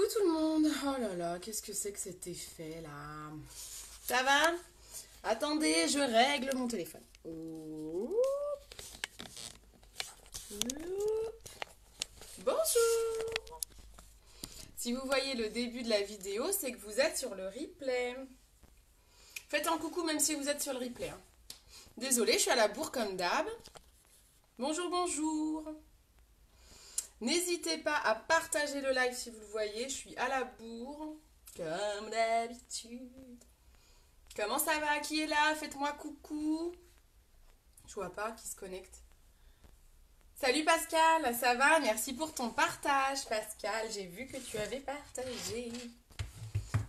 tout le monde. Oh là là, qu'est-ce que c'est que cet effet là? Ça va? Attendez, je règle mon téléphone. Oup. Oup. Bonjour. Si vous voyez le début de la vidéo, c'est que vous êtes sur le replay. Faites un coucou même si vous êtes sur le replay. Hein. Désolée, je suis à la bourre comme d'hab. Bonjour, bonjour. N'hésitez pas à partager le live si vous le voyez. Je suis à la bourre, comme d'habitude. Comment ça va? Qui est là? Faites-moi coucou. Je vois pas qui se connecte. Salut Pascal, ça va? Merci pour ton partage Pascal. J'ai vu que tu avais partagé.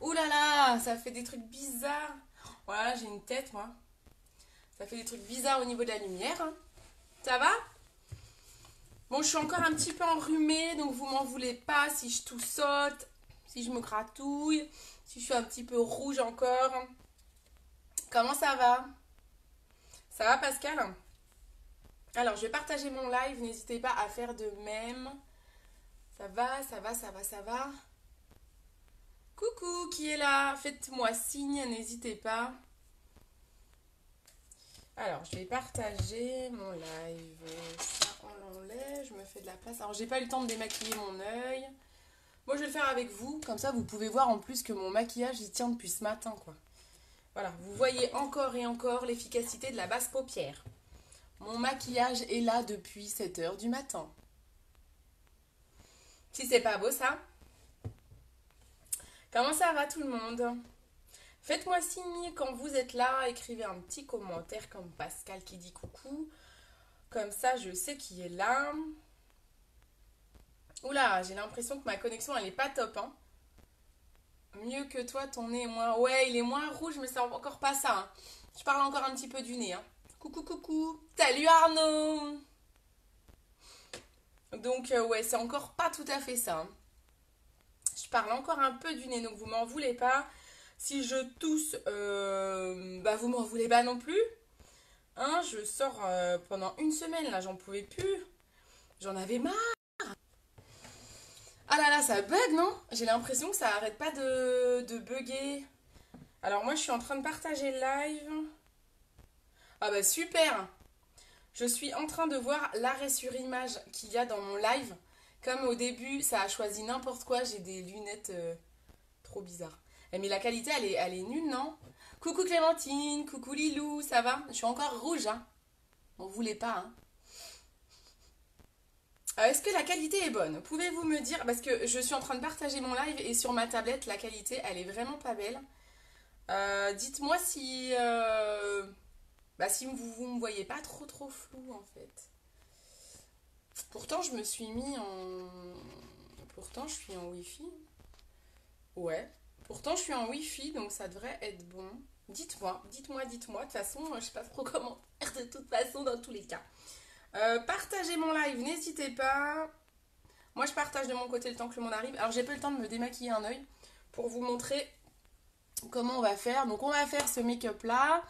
Ouh là là, ça fait des trucs bizarres. Voilà, j'ai une tête moi. Ça fait des trucs bizarres au niveau de la lumière. Hein. Ça va? Bon, je suis encore un petit peu enrhumée, donc vous m'en voulez pas si je toussote, si je me gratouille, si je suis un petit peu rouge encore. Comment ça va? Ça va Pascal? Alors, je vais partager mon live, n'hésitez pas à faire de même. Ça va, ça va, ça va, ça va. Coucou, qui est là? Faites-moi signe, n'hésitez pas. Alors, je vais partager mon live. Ça, on l'enlève, je me fais de la place. Alors, j'ai pas eu le temps de démaquiller mon œil. Moi, je vais le faire avec vous. Comme ça, vous pouvez voir en plus que mon maquillage, il tient depuis ce matin, quoi. Voilà, vous voyez encore et encore l'efficacité de la basse paupière. Mon maquillage est là depuis 7 heures du matin. Si c'est pas beau, ça? Comment ça va tout le monde? Faites-moi signe quand vous êtes là, écrivez un petit commentaire comme Pascal qui dit coucou. Comme ça, je sais qui est là. Oula, j'ai l'impression que ma connexion, elle est pas top, hein. Mieux que toi, ton nez est moins... Ouais, il est moins rouge, mais c'est encore pas ça. Hein. Je parle encore un petit peu du nez. Hein. Coucou, coucou. Salut Arnaud. Donc, ouais, c'est encore pas tout à fait ça. Hein. Je parle encore un peu du nez, donc vous m'en voulez pas. Si je tousse, bah vous m'en voulez pas non plus. Hein, je sors pendant une semaine, là, j'en pouvais plus. J'en avais marre. Ah là là, ça bug, non? J'ai l'impression que ça arrête pas de bugger. Alors moi, je suis en train de partager le live. Ah bah super! Je suis en train de voir l'arrêt sur image qu'il y a dans mon live. Comme au début, ça a choisi n'importe quoi, j'ai des lunettes trop bizarres. Eh, mais la qualité, elle est nulle, non? Coucou Clémentine, coucou Lilou, ça va? Je suis encore rouge, hein? On voulait pas, hein? Est-ce que la qualité est bonne? Pouvez-vous me dire? Parce que je suis en train de partager mon live et sur ma tablette, la qualité, elle est vraiment pas belle. Dites-moi si... Bah, si vous me voyez pas trop flou, en fait. Pourtant, je me suis mis en... Pourtant, je suis en Wi-Fi. Ouais. Pourtant, je suis en Wi-Fi, donc ça devrait être bon. Dites-moi. De toute façon, je sais pas trop comment faire de toute façon dans tous les cas. Partagez mon live, n'hésitez pas. Moi, je partage de mon côté le temps que le monde arrive. Alors, j'ai pas eu le temps de me démaquiller un œil pour vous montrer comment on va faire. Donc, on va faire ce make-up là.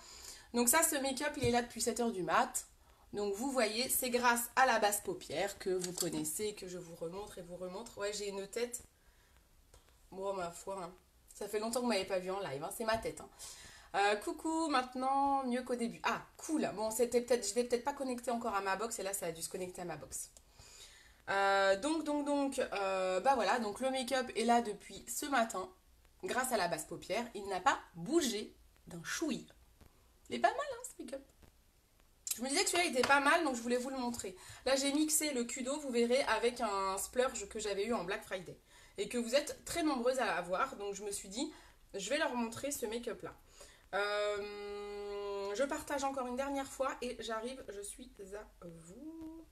Donc, ça, ce make-up, il est là depuis 7 heures du mat. Donc, vous voyez, c'est grâce à la basse paupière que vous connaissez, que je vous remontre et vous remontre. Ouais, j'ai une tête. Bon, ma foi, hein. Ça fait longtemps que vous m'avez pas vu en live, hein. C'est ma tête. Hein. Coucou, maintenant, mieux qu'au début. Ah, cool. Bon, c'était peut-être, je vais peut-être pas connecter encore à ma box. Et là, ça a dû se connecter à ma box. Bah voilà, donc le make-up est là depuis ce matin, grâce à la basse paupière. Il n'a pas bougé d'un chouï. Il est pas mal, hein, ce make-up. Je me disais que celui-là était pas mal, donc je voulais vous le montrer. Là, j'ai mixé le Kudo, vous verrez, avec un splurge que j'avais eu en Black Friday. Et que vous êtes très nombreuses à avoir, donc je me suis dit, je vais leur montrer ce make-up-là. Je partage encore une dernière fois et j'arrive, je suis à vous.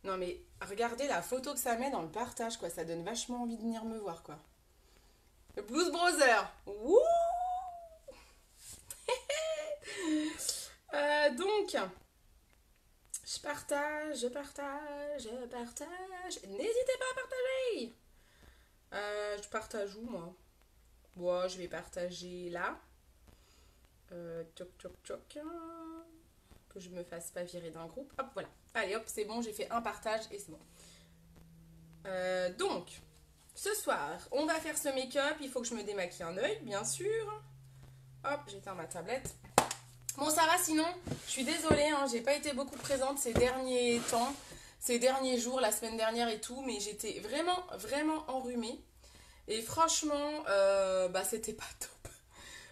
Non mais regardez la photo que ça met dans le partage, quoi. Ça donne vachement envie de venir me voir, quoi. Le Blues Brother. Wouh. Donc, je partage. N'hésitez pas à partager. Je partage où, moi? Bon, je vais partager là. Toc. Que je me fasse pas virer d'un groupe. Hop, voilà. Allez, hop, c'est bon, j'ai fait un partage et c'est bon. Donc, ce soir, on va faire ce make-up. Il faut que je me démaquille un œil, bien sûr. Hop, j'éteins ma tablette. Bon, ça va sinon. Je suis désolée, hein, j'ai pas été beaucoup présente ces derniers temps, ces derniers jours, la semaine dernière et tout, mais j'étais vraiment, vraiment enrhumée. Et franchement, bah c'était pas top.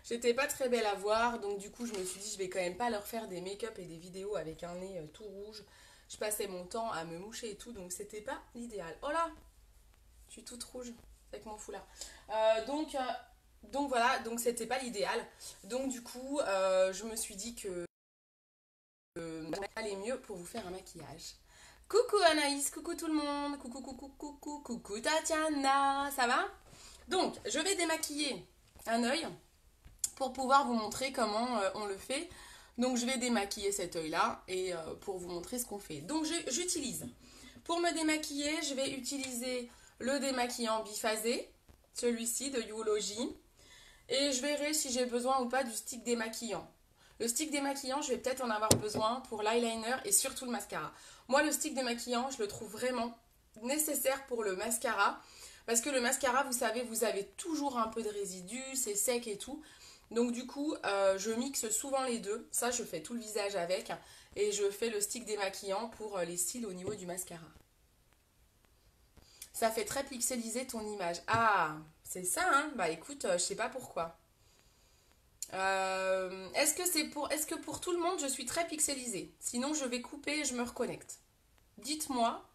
J'étais pas très belle à voir, donc du coup je me suis dit je vais quand même pas leur faire des make-up et des vidéos avec un nez tout rouge. Je passais mon temps à me moucher et tout, donc c'était pas l'idéal. Oh là, je suis toute rouge avec mon foulard. Donc voilà, donc c'était pas l'idéal. Donc du coup, je me suis dit que ça allait mieux pour vous faire un maquillage. Coucou Anaïs, coucou tout le monde, coucou coucou coucou coucou Tatiana, ça va? Donc je vais démaquiller un œil pour pouvoir vous montrer comment on le fait. Donc je vais démaquiller cet œil là et pour vous montrer ce qu'on fait. Donc j'utilise, pour me démaquiller, je vais utiliser le démaquillant biphasé, celui-ci de Youlogy. Et je verrai si j'ai besoin ou pas du stick démaquillant. Le stick démaquillant, je vais peut-être en avoir besoin pour l'eyeliner et surtout le mascara. Moi, le stick démaquillant, je le trouve vraiment nécessaire pour le mascara. Parce que le mascara, vous savez, vous avez toujours un peu de résidus, c'est sec et tout. Donc du coup, je mixe souvent les deux. Ça, je fais tout le visage avec. Et je fais le stick démaquillant pour les cils au niveau du mascara. Ça fait très pixelisé ton image. Ah, c'est ça, hein? Bah écoute, je sais pas pourquoi. Est-ce que pour tout le monde, je suis très pixelisée? Sinon, je vais couper et je me reconnecte. Dites-moi.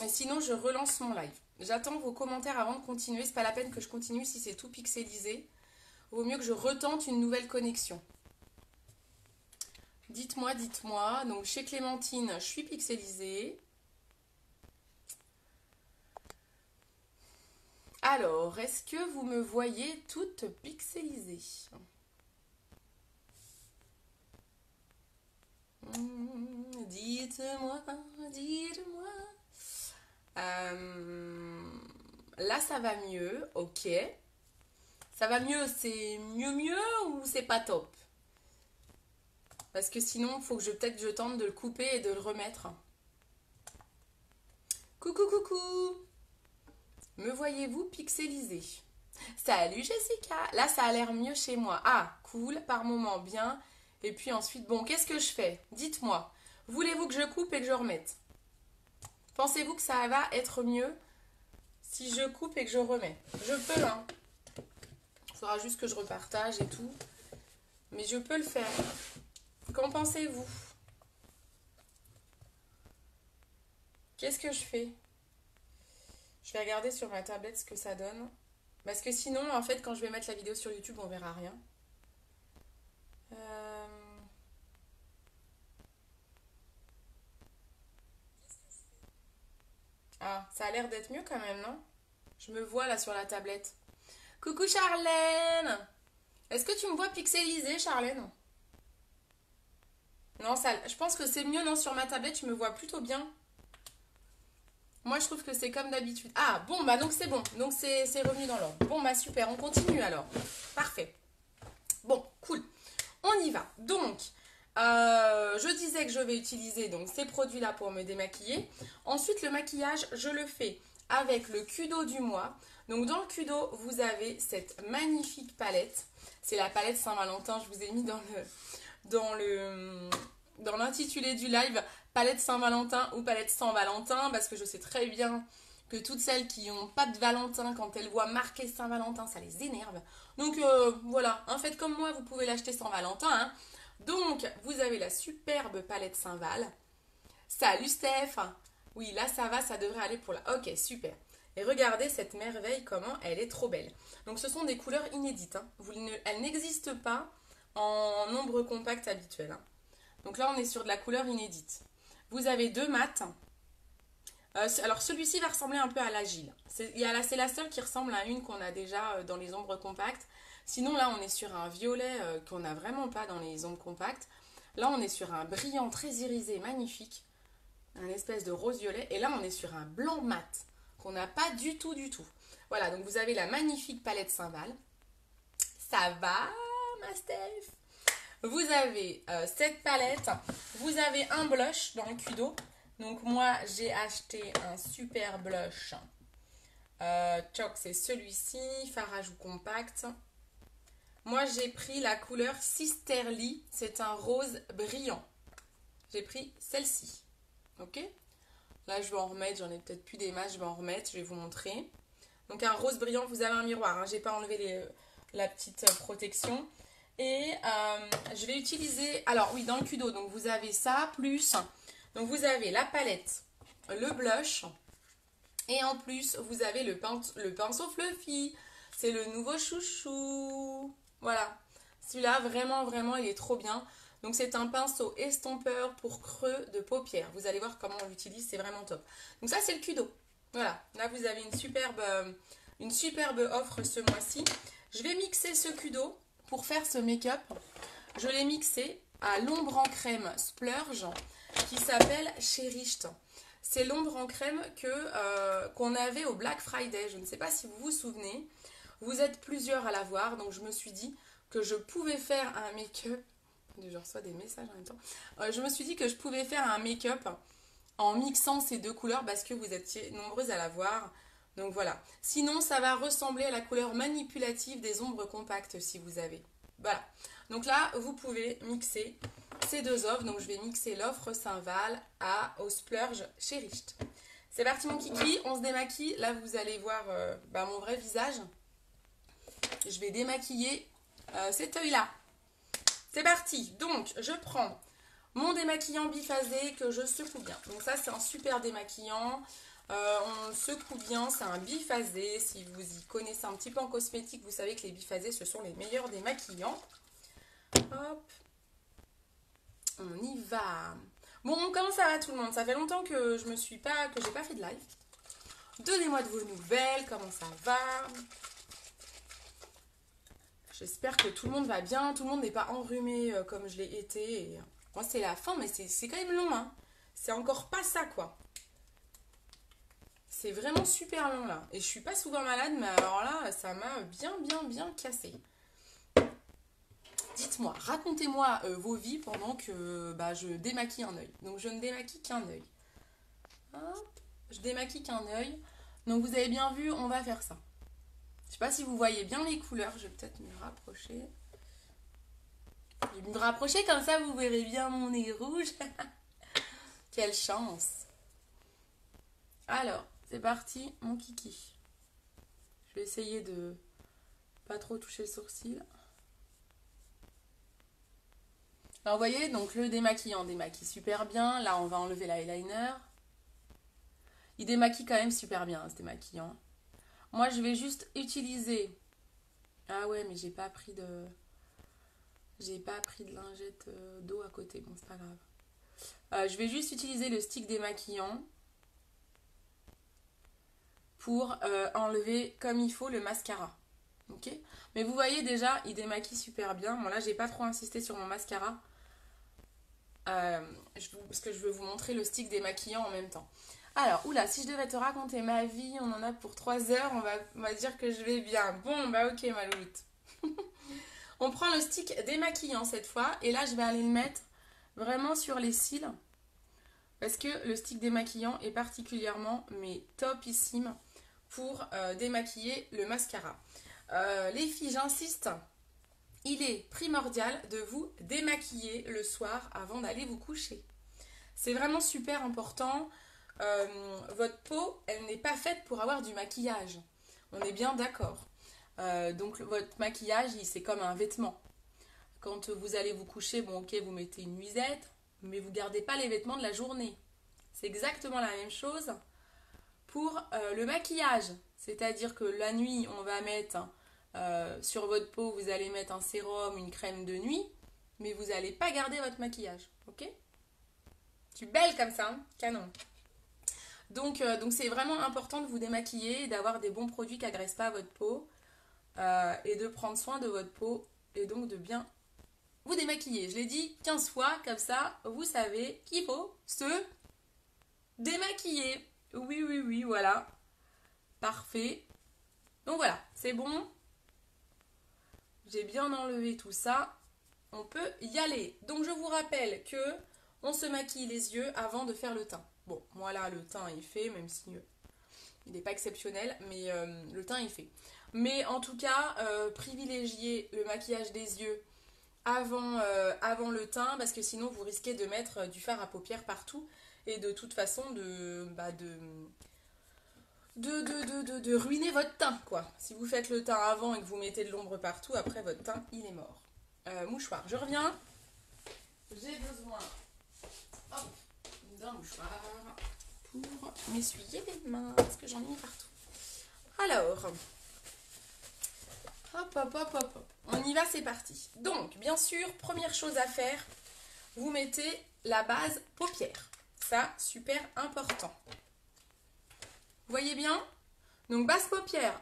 Et sinon, je relance mon live. J'attends vos commentaires avant de continuer. C'est pas la peine que je continue si c'est tout pixelisé. Vaut mieux que je retente une nouvelle connexion. Dites-moi, dites-moi. Donc, chez Clémentine, je suis pixelisée. Alors, est-ce que vous me voyez toute pixelisée? Dites-moi, dites-moi. Là, ça va mieux, ok. Ça va mieux, c'est mieux ou c'est pas top? Parce que sinon, il faut que peut-être je tente de le couper et de le remettre. Coucou, coucou. Me voyez-vous pixelisé? Salut Jessica. Là, ça a l'air mieux chez moi. Ah, cool, par moment, bien. Et puis ensuite, bon, qu'est-ce que je fais? Dites-moi. Voulez-vous que je coupe et que je remette? Pensez-vous que ça va être mieux si je coupe et que je remets? Je peux, hein. Il faudra juste que je repartage et tout. Mais je peux le faire. Qu'en pensez-vous? Qu'est-ce que je fais? Je vais regarder sur ma tablette ce que ça donne. Parce que sinon, en fait, quand je vais mettre la vidéo sur YouTube, on verra rien. Ah, ça a l'air d'être mieux quand même, non? Je me vois là sur la tablette. Coucou Charlène! Est-ce que tu me vois pixelisée, Charlène? Non, ça, je pense que c'est mieux, non? Sur ma tablette, je me vois plutôt bien. Moi, je trouve que c'est comme d'habitude. Ah, bon, bah donc c'est bon. Donc c'est revenu dans l'ordre. Bon, bah super, on continue alors. Parfait. Bon, cool. On y va. Donc, je disais que je vais utiliser donc ces produits-là pour me démaquiller. Ensuite, le maquillage, je le fais avec le Kudo du mois. Donc, dans le Kudo, vous avez cette magnifique palette. C'est la palette Saint-Valentin. Je vous ai mis dans l'intitulé du live, palette Saint-Valentin ou palette sans Valentin, parce que je sais très bien que toutes celles qui n'ont pas de Valentin, quand elles voient marqué Saint-Valentin, ça les énerve. Donc voilà, hein, faites comme moi, vous pouvez l'acheter sans Valentin. Hein. Donc, vous avez la superbe palette Saint-Val. Salut Steph. Oui, là ça va, ça devrait aller pour la... Ok, super. Et regardez cette merveille, comment elle est trop belle. Donc ce sont des couleurs inédites. Hein. Elles n'existent pas en nombre compact habituel. Hein. Donc là, on est sur de la couleur inédite. Vous avez deux mats. Alors celui-ci va ressembler un peu à l'Agile. C'est la seule qui ressemble à une qu'on a déjà dans les ombres compactes. Sinon là on est sur un violet qu'on n'a vraiment pas dans les ombres compactes. Là on est sur un brillant très irisé magnifique. Un espèce de rose violet. Et là on est sur un blanc mat qu'on n'a pas du tout du tout. Voilà, donc vous avez la magnifique palette Saint-Val. Ça va ma Steph? Vous avez cette palette. Vous avez un blush dans le Kudo. Donc moi j'ai acheté un super blush Choc, c'est celui-ci. Fard à joues compact. Moi, j'ai pris la couleur Sisterly. C'est un rose brillant. J'ai pris celle-ci. Ok? Là, je vais en remettre. J'en ai peut-être plus des masses. Je vais en remettre. Je vais vous montrer. Donc, un rose brillant. Vous avez un miroir. Hein. J'ai pas enlevé la petite protection. Et je vais utiliser... Alors, oui, dans le Kudo. Donc, vous avez ça. Plus... Donc, vous avez la palette. Le blush. Et en plus, vous avez le pinceau Fluffy. C'est le nouveau chouchou. Voilà. Celui-là, vraiment, vraiment, il est trop bien. Donc, c'est un pinceau estompeur pour creux de paupières. Vous allez voir comment on l'utilise, c'est vraiment top. Donc, ça, c'est le Kudo. Voilà. Là, vous avez une superbe offre ce mois-ci. Je vais mixer ce Kudo pour faire ce make-up. Je l'ai mixé à l'ombre en crème Splurge qui s'appelle Cherished. C'est l'ombre en crème qu'on avait au Black Friday. Je ne sais pas si vous vous souvenez. Vous êtes plusieurs à l'avoir, donc je me suis dit que je pouvais faire un make-up. Je reçois des messages en même temps. Je me suis dit que je pouvais faire un make-up en mixant ces deux couleurs parce que vous étiez nombreuses à l'avoir. Donc voilà. Sinon, ça va ressembler à la couleur manipulative des ombres compactes si vous avez. Voilà. Donc là, vous pouvez mixer ces deux offres. Donc je vais mixer l'offre Saint-Val au Splurge Cherished. C'est parti mon kiki, on se démaquille. Là, vous allez voir mon vrai visage. Je vais démaquiller cet œil-là. C'est parti. Donc, je prends mon démaquillant biphasé que je secoue bien. Donc ça, c'est un super démaquillant. On secoue bien, c'est un biphasé. Si vous y connaissez un petit peu en cosmétique, vous savez que les biphasés, ce sont les meilleurs démaquillants. Hop. On y va. Bon, comment ça va tout le monde? Ça fait longtemps que j'ai pas fait de live. Donnez-moi de vos nouvelles, comment ça va? J'espère que tout le monde va bien, tout le monde n'est pas enrhumé comme je l'ai été. Et moi, c'est la fin, mais c'est quand même long, hein. C'est encore pas ça, quoi. C'est vraiment super long, là. Et je suis pas souvent malade, mais alors là, ça m'a bien cassé. Dites-moi, racontez-moi vos vies pendant que je démaquille un œil. Donc, je ne démaquille qu'un œil. Hop, je démaquille qu'un œil. Donc, vous avez bien vu, on va faire ça. Je sais pas si vous voyez bien les couleurs. Je vais peut-être me rapprocher. Je vais me rapprocher comme ça, vous verrez bien mon nez rouge. Quelle chance. Alors, c'est parti, mon kiki. Je vais essayer de pas trop toucher le sourcil. Alors, vous voyez, donc le démaquillant démaquille super bien. Là, on va enlever l'eyeliner. Il démaquille quand même super bien, ce démaquillant. Moi, je vais juste utiliser... Ah ouais, mais j'ai pas pris de lingette d'eau à côté. Bon, c'est pas grave. Je vais juste utiliser le stick démaquillant pour enlever comme il faut le mascara. Ok? Mais vous voyez déjà, il démaquille super bien. Bon, là, j'ai pas trop insisté sur mon mascara. Parce que je veux vous montrer le stick démaquillant en même temps. Alors, oula, si je devais te raconter ma vie, on en a pour 3 heures, on va dire que je vais bien. Bon, ok, ma louloute. On prend le stick démaquillant cette fois, et là, je vais aller le mettre vraiment sur les cils, parce que le stick démaquillant est particulièrement, mais topissime, pour démaquiller le mascara. Les filles, j'insiste, il est primordial de vous démaquiller le soir avant d'aller vous coucher. C'est vraiment super important. Votre peau, elle n'est pas faite pour avoir du maquillage. On est bien d'accord. Donc votre maquillage, c'est comme un vêtement. Quand vous allez vous coucher, bon ok, vous mettez une nuisette, mais vous ne gardez pas les vêtements de la journée. C'est exactement la même chose pour le maquillage. C'est-à-dire que la nuit, on va mettre sur votre peau, vous allez mettre un sérum, une crème de nuit, mais vous n'allez pas garder votre maquillage. Ok? Tu es belle comme ça, hein? Canon. Donc c'est vraiment important de vous démaquiller, d'avoir des bons produits qui n'agressent pas votre peau et de prendre soin de votre peau et donc de bien vous démaquiller. Je l'ai dit 15 fois, comme ça vous savez qu'il faut se démaquiller. Oui, voilà. Parfait. Donc voilà, c'est bon. J'ai bien enlevé tout ça. On peut y aller. Donc je vous rappelle que on se maquille les yeux avant de faire le teint. Bon, moi là, le teint est fait, même si Il n'est pas exceptionnel, mais le teint est fait. Mais en tout cas, privilégiez le maquillage des yeux avant le teint, parce que sinon vous risquez de mettre du fard à paupières partout et de toute façon de ruiner votre teint, quoi. Si vous faites le teint avant et que vous mettez de l'ombre partout, après votre teint, il est mort. Mouchoir, je reviens. J'ai besoin d'un mouchoir pour m'essuyer les mains, parce que j'en ai mis partout. Alors, hop. On y va, c'est parti. Donc, bien sûr, première chose à faire, vous mettez la base paupières. Ça, super important. Vous voyez bien? Donc, base paupières.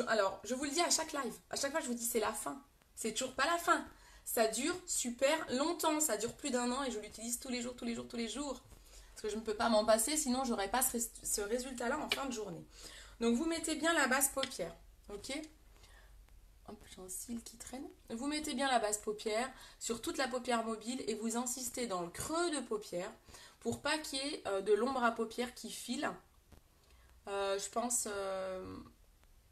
Alors, je vous le dis à chaque live. À chaque fois, je vous dis c'est la fin. C'est toujours pas la fin. Ça dure super longtemps. Ça dure plus d'1 an et je l'utilise tous les jours. Parce que je ne peux pas m'en passer, sinon je n'aurai pas ce résultat-là en fin de journée. Donc, vous mettez bien la base paupières. Ok? Hop, j'ai un cil qui traîne. Vous mettez bien la base paupière sur toute la paupière mobile et vous insistez dans le creux de paupière pour pas qu'il y ait de l'ombre à paupières qui file. Je pense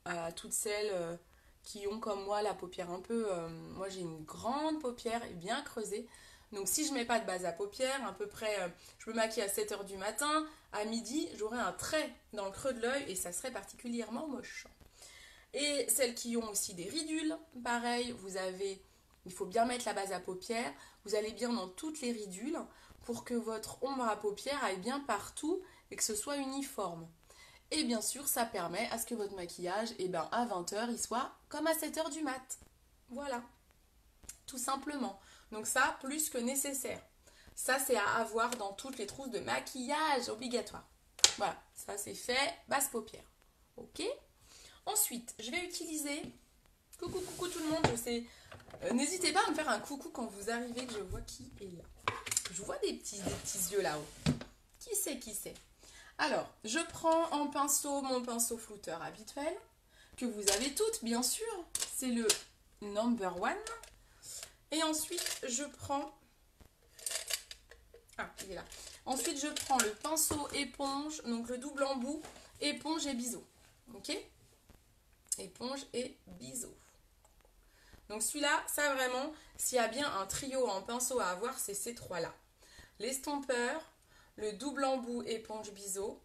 à toutes celles qui ont comme moi la paupière un peu... moi j'ai une grande paupière et bien creusée. Donc si je mets pas de base à paupières, à peu près, je me maquille à 7h du matin, à midi, j'aurai un trait dans le creux de l'œil et ça serait particulièrement moche. Et celles qui ont aussi des ridules, pareil, il faut bien mettre la base à paupières, vous allez bien dans toutes les ridules pour que votre ombre à paupières aille bien partout et que ce soit uniforme. Et bien sûr, ça permet à ce que votre maquillage, à 20h, il soit comme à 7h du mat. Voilà, tout simplement. Donc ça, plus que nécessaire. Ça, c'est à avoir dans toutes les trousses de maquillage obligatoire. Voilà, ça c'est fait, base paupières. Ok ? Ensuite, je vais utiliser... Coucou tout le monde, je sais. N'hésitez pas à me faire un coucou quand vous arrivez, que je vois qui est là. Je vois des petits yeux là-haut. Qui c'est? Alors, je prends en pinceau mon pinceau flouteur habituel, que vous avez toutes, bien sûr. C'est le number one. Et ensuite, je prends... Ah, il est là. Ensuite, je prends le pinceau éponge, donc le double embout, éponge et biseau. Ok ? Éponge et biseau. Donc celui-là, ça vraiment, s'il y a bien un trio en pinceau à avoir, c'est ces trois-là. L'estompeur, le double embout éponge biseau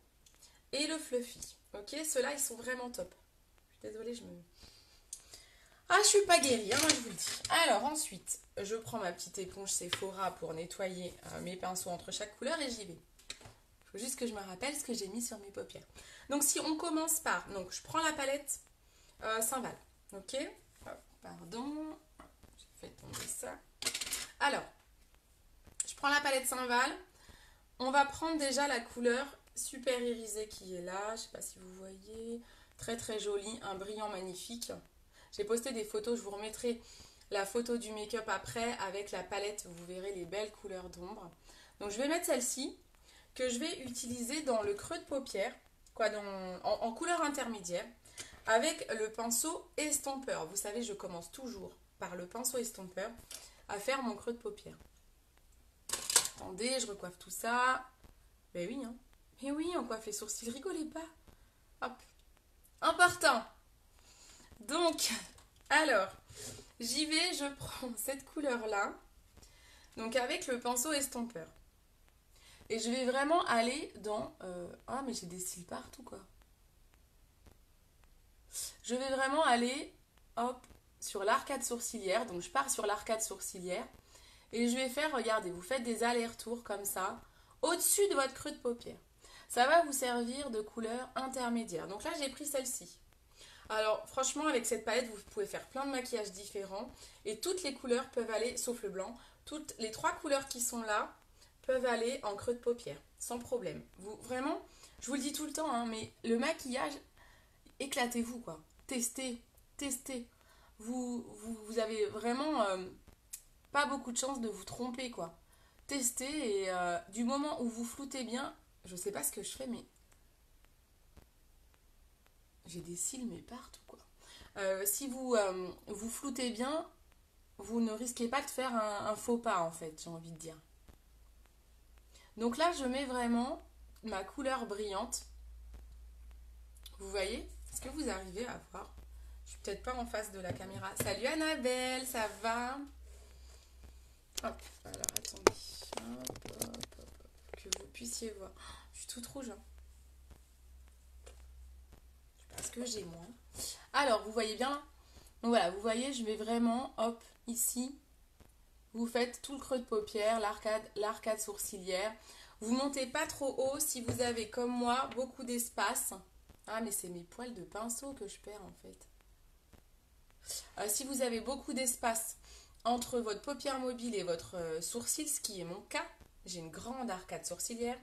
et le fluffy. Ok, ceux-là, ils sont vraiment top. Je suis désolée, je suis pas guérie, hein, moi je vous le dis. Alors ensuite, je prends ma petite éponge Sephora pour nettoyer mes pinceaux entre chaque couleur et j'y vais. Il faut juste que je me rappelle ce que j'ai mis sur mes paupières. Donc si on commence par... Donc je prends la palette Saint-Val. Ok, pardon, j'ai fait tomber ça. Alors, je prends la palette Saint-Val. On va prendre déjà la couleur super irisée qui est là. Je ne sais pas si vous voyez. Très très jolie, un brillant magnifique. J'ai posté des photos, je vous remettrai la photo du make-up après avec la palette. Vous verrez les belles couleurs d'ombre. Donc je vais mettre celle-ci que je vais utiliser dans le creux de paupière, en couleur intermédiaire. Avec le pinceau estompeur. Vous savez, je commence toujours par le pinceau estompeur à faire mon creux de paupière. Attendez, je recoiffe tout ça. Ben oui, hein. Mais oui, on coiffe les sourcils, rigolez pas. Hop. Important. Donc, alors, j'y vais, je prends cette couleur-là. Donc avec le pinceau estompeur. Et je vais vraiment aller dans... Ah, mais j'ai des cils partout, quoi. Je vais vraiment aller, hop, sur l'arcade sourcilière. Donc je pars sur l'arcade sourcilière. Et je vais faire, regardez, vous faites des allers-retours comme ça, au-dessus de votre creux de paupière. Ça va vous servir de couleur intermédiaire. Donc là, j'ai pris celle-ci. Alors franchement, avec cette palette, vous pouvez faire plein de maquillages différents. Et toutes les couleurs peuvent aller, sauf le blanc, toutes les 3 couleurs qui sont là peuvent aller en creux de paupière, sans problème. Vraiment, je vous le dis tout le temps, hein, mais le maquillage... Éclatez-vous, quoi. Testez. Vous avez vraiment pas beaucoup de chance de vous tromper, quoi. Testez et du moment où vous floutez bien, je sais pas ce que je fais, mais j'ai des cils, mais partout, quoi. Si vous floutez bien, vous ne risquez pas de faire un faux pas, en fait, j'ai envie de dire. Donc là, je mets vraiment ma couleur brillante Vous voyez? Est-ce que vous arrivez à voir? Je suis peut-être pas en face de la caméra. Salut Annabelle, ça va? Hop, alors attendez. Hop, hop, hop, hop, que vous puissiez voir. Je suis toute rouge, hein. Parce que j'ai moins. Alors, vous voyez bien là? Donc voilà, vous voyez, je vais vraiment, hop, ici. Vous faites tout le creux de paupière, l'arcade sourcilière. Vous montez pas trop haut si vous avez, comme moi, beaucoup d'espace. Ah, mais c'est mes poils de pinceau que je perds en fait. Si vous avez beaucoup d'espace entre votre paupière mobile et votre sourcil, ce qui est mon cas, j'ai une grande arcade sourcilière,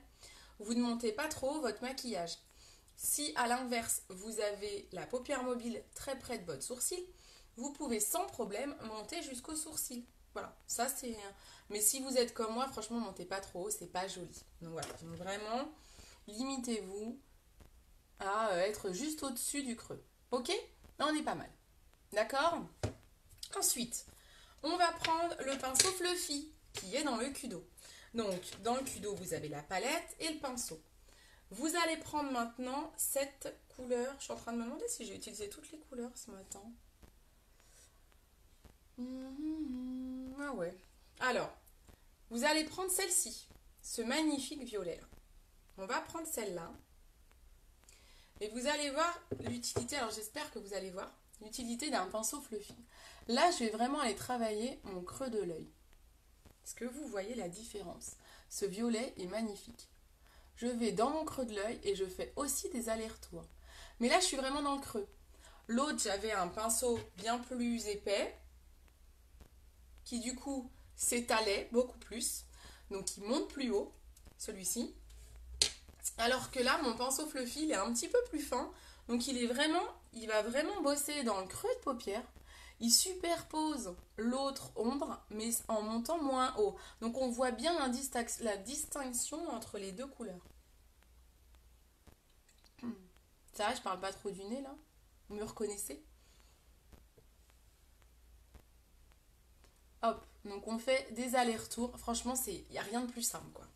vous ne montez pas trop votre maquillage. Si à l'inverse, vous avez la paupière mobile très près de votre sourcil, vous pouvez sans problème monter jusqu'au sourcil. Voilà, ça c'est... Mais si vous êtes comme moi, franchement, montez pas trop haut, c'est pas joli. Donc voilà, donc vraiment, limitez-vous à être juste au-dessus du creux. Ok? Là, on est pas mal. D'accord? Ensuite, on va prendre le pinceau Fluffy qui est dans le Kudo. Donc, dans le Kudo, vous avez la palette et le pinceau. Vous allez prendre maintenant cette couleur. Je suis en train de me demander si j'ai utilisé toutes les couleurs ce matin. Ah ouais. Alors, vous allez prendre celle-ci, ce magnifique violet. On va prendre celle-là. Et vous allez voir l'utilité, alors j'espère que vous allez voir, l'utilité d'un pinceau Fluffy. Là, je vais vraiment aller travailler mon creux de l'œil. Est-ce que vous voyez la différence? Ce violet est magnifique. Je vais dans mon creux de l'œil et je fais aussi des allers-retours. Mais là, je suis vraiment dans le creux. L'autre, j'avais un pinceau bien plus épais qui du coup s'étalait beaucoup plus. Donc, il monte plus haut, celui-ci. Alors que là, mon pinceau Fluffy, il est un petit peu plus fin. Donc, il va vraiment bosser dans le creux de paupière. Il superpose l'autre ombre, mais en montant moins haut. Donc, on voit bien la distinction entre les deux couleurs. Ça va, je parle pas trop du nez, là? Vous me reconnaissez? Hop, donc on fait des allers-retours. Franchement, il n'y a rien de plus simple, quoi.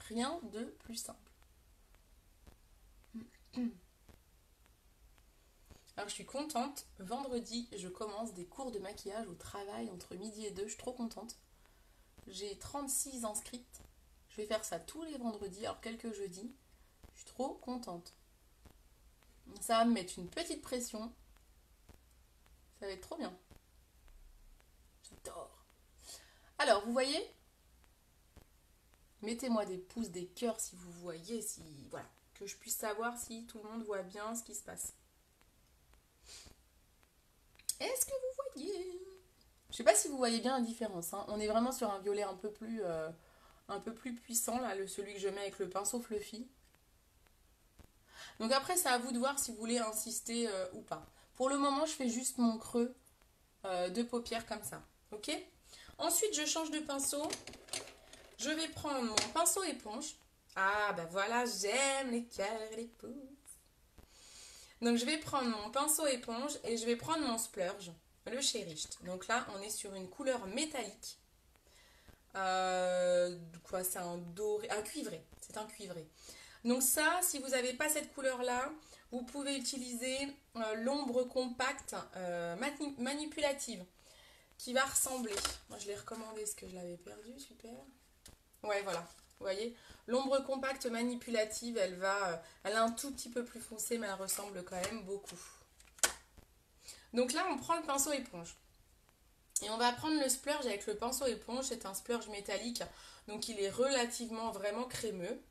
Rien de plus simple. Alors, je suis contente. Vendredi, je commence des cours de maquillage au travail entre midi et 2. Je suis trop contente. J'ai 36 inscrites. Je vais faire ça tous les vendredis, alors quelques jeudis. Je suis trop contente. Ça va me mettre une petite pression. Ça va être trop bien. J'adore. Alors, vous voyez? Mettez-moi des pouces, des cœurs si vous voyez, voilà, que je puisse savoir si tout le monde voit bien ce qui se passe. Est-ce que vous voyez? Je sais pas si vous voyez bien la différence, hein. On est vraiment sur un violet un peu plus puissant, là, celui que je mets avec le pinceau Fluffy. Donc après, c'est à vous de voir si vous voulez insister ou pas. Pour le moment, je fais juste mon creux de paupière comme ça. Ok? Ensuite, je change de pinceau. Je vais prendre mon pinceau éponge. Ah, bah voilà, j'aime les cœurs et les pouces. Donc, je vais prendre mon pinceau éponge et je vais prendre mon splurge, le Cherished. Donc là, on est sur une couleur métallique. C'est un doré, un cuivré. C'est un cuivré. Donc ça, si vous n'avez pas cette couleur-là, vous pouvez utiliser l'ombre compacte manipulative qui va ressembler. Moi, je l'ai recommandé parce que je l'avais perdu, super. Ouais, voilà. Vous voyez, l'ombre compacte manipulative, elle est un tout petit peu plus foncée, mais elle ressemble quand même beaucoup. Donc là, on prend le pinceau éponge. Et on va prendre le splurge avec le pinceau éponge. C'est un splurge métallique, donc il est relativement vraiment crémeux.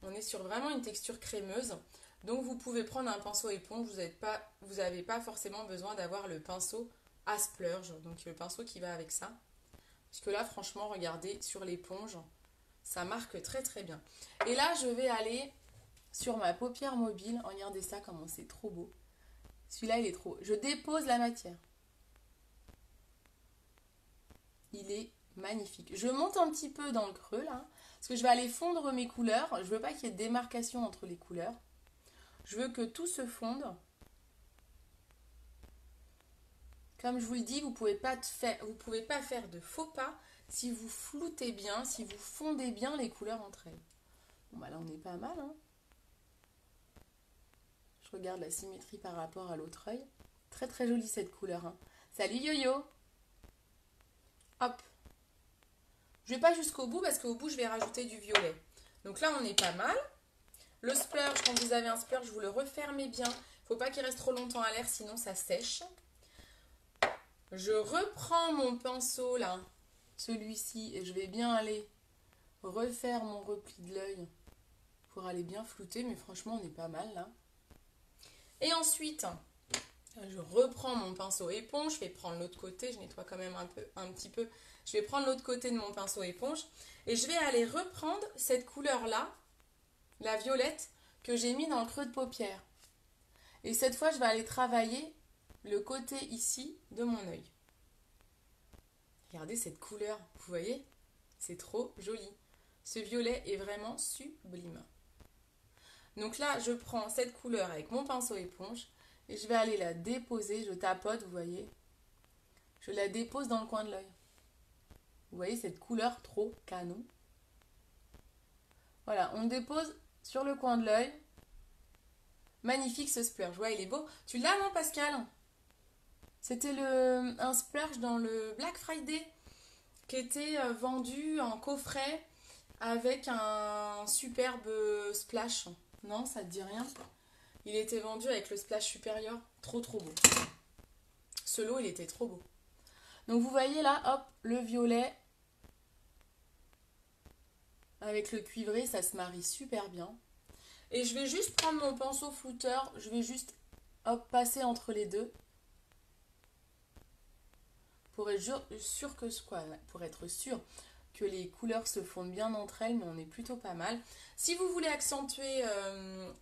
On est sur vraiment une texture crémeuse. Donc vous pouvez prendre un pinceau éponge. Vous n'avez pas forcément besoin d'avoir le pinceau à splurge. Donc le pinceau qui va avec ça. Parce que là, franchement, regardez, sur l'éponge, ça marque très très bien. Et là, je vais aller sur ma paupière mobile. Regardez ça, comment c'est trop beau. Celui-là, il est trop beau. Je dépose la matière. Il est magnifique. Je monte un petit peu dans le creux, là. Parce que je vais aller fondre mes couleurs. Je veux pas qu'il y ait de démarcation entre les couleurs. Je veux que tout se fonde. Comme je vous le dis, vous pouvez pas faire de faux pas si vous floutez bien, si vous fondez bien les couleurs entre elles. Bon, bah là, on est pas mal, hein. Je Regarde la symétrie par rapport à l'autre œil. Très très jolie cette couleur. Hein. Salut Yo-Yo. Hop. Je vais pas jusqu'au bout parce qu'au bout je vais rajouter du violet. Donc là on est pas mal. Le splurge, quand vous avez un splurge, vous le refermez bien. Faut pas qu'il reste trop longtemps à l'air, sinon ça sèche. Je reprends mon pinceau là, celui-ci, et je vais bien aller refaire mon repli de l'œil pour aller bien flouter, mais franchement on est pas mal là. Et ensuite, je reprends mon pinceau éponge, je vais prendre l'autre côté, je nettoie quand même un petit peu. Je vais prendre l'autre côté de mon pinceau éponge et je vais aller reprendre cette couleur-là, la violette, que j'ai mis dans le creux de paupière. Et cette fois, je vais aller travailler le côté ici de mon œil. Regardez cette couleur, vous voyez? C'est trop joli. Ce violet est vraiment sublime. Donc là, je prends cette couleur avec mon pinceau éponge et je vais aller la déposer, je tapote, vous voyez. Je la dépose dans le coin de l'œil. Vous voyez cette couleur trop canon. Voilà, on le dépose sur le coin de l'œil. Magnifique ce splurge, ouais, il est beau. Tu l'as non Pascal? C'était un splurge dans le Black Friday qui était vendu en coffret avec un superbe splash. Non, ça te dit rien? Il était vendu avec le splash supérieur. Trop trop beau. Ce lot, il était trop beau. Donc vous voyez là, hop, le violet avec le cuivré, ça se marie super bien. Et je vais juste prendre mon pinceau flouteur, je vais juste hop, passer entre les deux. Pour être sûr que les couleurs se fondent bien entre elles, mais on est plutôt pas mal. Si vous voulez accentuer